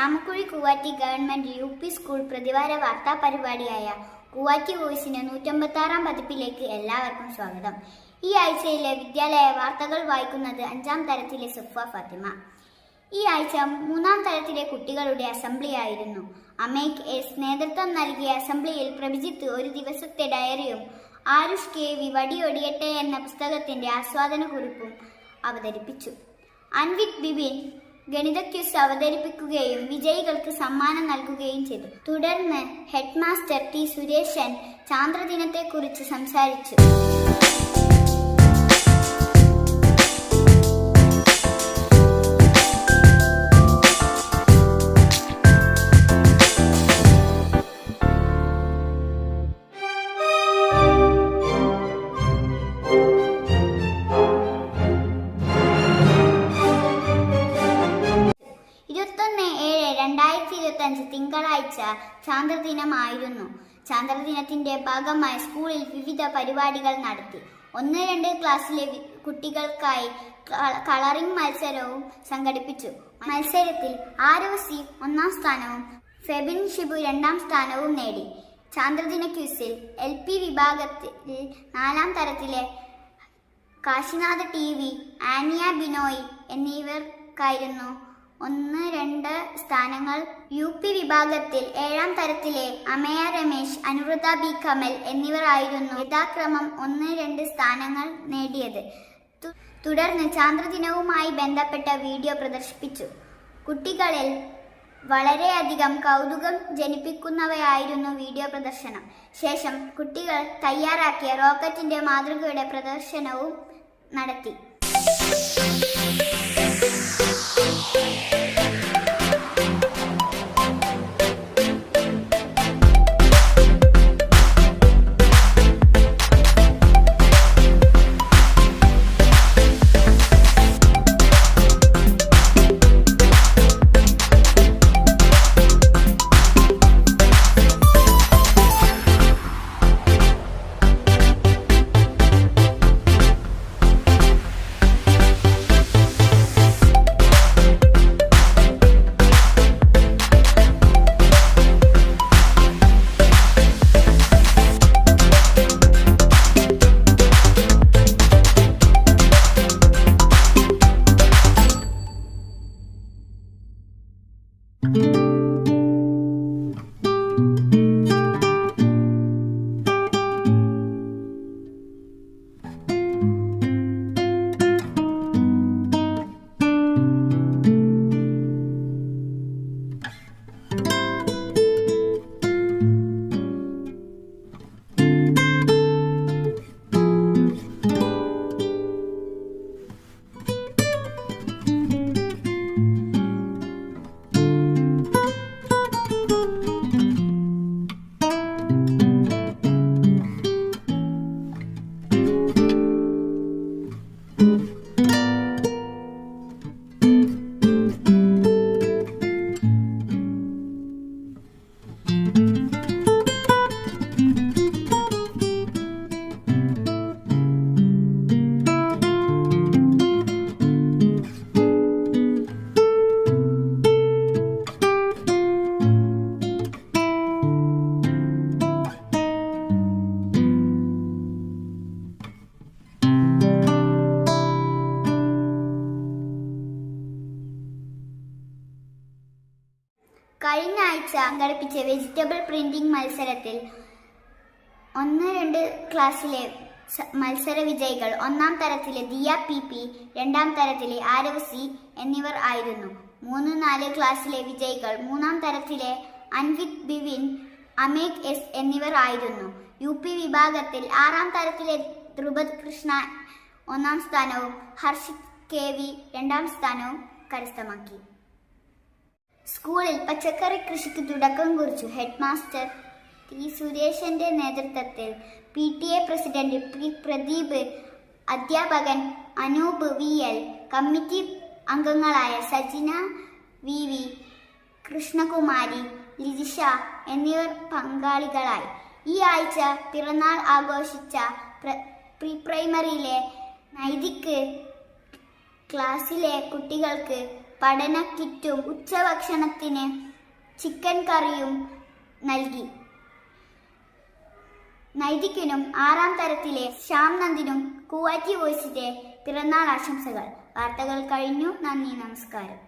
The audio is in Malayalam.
ചാമക്കുഴി കൂവാറ്റി ഗവൺമെന്റ് UP സ്കൂൾ പ്രതിവാര വാർത്താ പരിപാടിയായ കൂവാറ്റി വോയിസിന്റെ 156-ാം പതിപ്പിലേക്ക് എല്ലാവർക്കും സ്വാഗതം. ഈ ആഴ്ചയിലെ വിദ്യാലയ വാർത്തകൾ വായിക്കുന്നത് 5-ാം തരത്തിലെ സുഫ ഫാത്തിമ. ഈ ആഴ്ച 3-ാം തരത്തിലെ കുട്ടികളുടെ അസംബ്ലി ആയിരുന്നു. അമേക് എസ് നേതൃത്വം നൽകിയ അസംബ്ലിയിൽ പ്രഭിജിത്ത് ഒരു ദിവസത്തെ ഡയറിയും ആരുഷ് KV വടിയൊടിയട്ടെ എന്ന പുസ്തകത്തിന്റെ ആസ്വാദന കുറിപ്പും അവതരിപ്പിച്ചു. അൻവിത് ബിബിൻ ഗണിത ക്വിസ് അവതരിപ്പിക്കുകയും വിജയികൾക്ക് സമ്മാനം നൽകുകയും ചെയ്തു. തുടർന്ന് ഹെഡ് മാസ്റ്റർ T സുരേഷൻ ചാന്ദ്രദിനത്തെക്കുറിച്ച് സംസാരിച്ചു. തിങ്കളാഴ്ച ചാന്ദ്രദിനമായിരുന്നു. ചാന്ദ്രദിനത്തിന്റെ ഭാഗമായി സ്കൂളിൽ വിവിധ പരിപാടികൾ നടത്തി. 1-2 ക്ലാസ്സിലെ കുട്ടികൾക്കായി കളറിംഗ് മത്സരവും സംഘടിപ്പിച്ചു. മത്സരത്തിൽ ആരവ് C 1-ാം സ്ഥാനവും ഫെബിൻ ഷിബു 2-ാം സ്ഥാനവും നേടി. ചാന്ദ്രദിന ക്വിസിൽ LP വിഭാഗത്തിൽ 4-ാം തരത്തിലെ കാശിനാഥ് TV, ആനിയ ബിനോയ് എന്നിവർക്കായിരുന്നു 1-2 സ്ഥാനങ്ങൾ. UP വിഭാഗത്തിൽ 7-ാം തരത്തിലെ അമയ രമേശ്, അനുവൃത B കമൽ എന്നിവർ ആയിരുന്നു യഥാക്രമം 1-2 സ്ഥാനങ്ങൾ നേടിയത്. തുടർന്ന് ചാന്ദ്രദിനവുമായി ബന്ധപ്പെട്ട വീഡിയോ പ്രദർശിപ്പിച്ചു. കുട്ടികളിൽ വളരെയധികം കൗതുകം ജനിപ്പിക്കുന്നവയായിരുന്നു വീഡിയോ പ്രദർശനം. ശേഷം കുട്ടികൾ തയ്യാറാക്കിയ റോക്കറ്റിന്റെ മാതൃകയുടെ പ്രദർശനവും നടത്തി. കഴിഞ്ഞ ആഴ്ച സംഘടിപ്പിച്ച വെജിറ്റബിൾ പ്രിന്റിംഗ് മത്സരത്തിൽ 1-2 ക്ലാസ്സിലെ മത്സര വിജയികൾ 1-ാം തരത്തിലെ ദിയ PP, 2-ാം തരത്തിലെ ആരവ് C എന്നിവർ ആയിരുന്നു. 3-4 ക്ലാസ്സിലെ വിജയികൾ 3-ാം തരത്തിലെ അൻവിത് ബിബിൻ, അമേക് S എന്നിവർ ആയിരുന്നു. UP വിഭാഗത്തിൽ 6-ാം തരത്തിലെ ധ്രുപദ് കൃഷ്ണ 1-ാം സ്ഥാനവും ഹർഷിത് KV 2-ാം സ്ഥാനവും കരസ്ഥമാക്കി. സ്കൂളിൽ പച്ചക്കറി കൃഷിക്ക് തുടക്കം കുറിച്ചു. ഹെഡ് മാസ്റ്റർ T സുരേഷന്റെ നേതൃത്വത്തിൽ PTA പ്രസിഡന്റ് പ്രദീപ്, അധ്യാപകൻ അനൂപ് VL, കമ്മിറ്റി അംഗങ്ങളായ സജിന VV, കൃഷ്ണകുമാരി, ലിജിഷ എന്നിവർ പങ്കാളികളായി. ഈ ആഴ്ച പിറന്നാൾ ആഘോഷിച്ച പ്രീ പ്രൈമറിയിലെ നൈതിക് ക്ലാസ്സിലെ കുട്ടികൾക്ക് പഠന കിറ്റും ഉച്ചഭക്ഷണത്തിന് ചിക്കൻ കറിയും നൽകി. നൈതിക്കിനും 6ാം തരത്തിലെ ശ്യാം നന്ദിനും കൂവാറ്റി വോയിസിന്റെ പിറന്നാൾ ആശംസകൾ. വാർത്തകൾ കഴിഞ്ഞു. നന്ദി, നമസ്കാരം.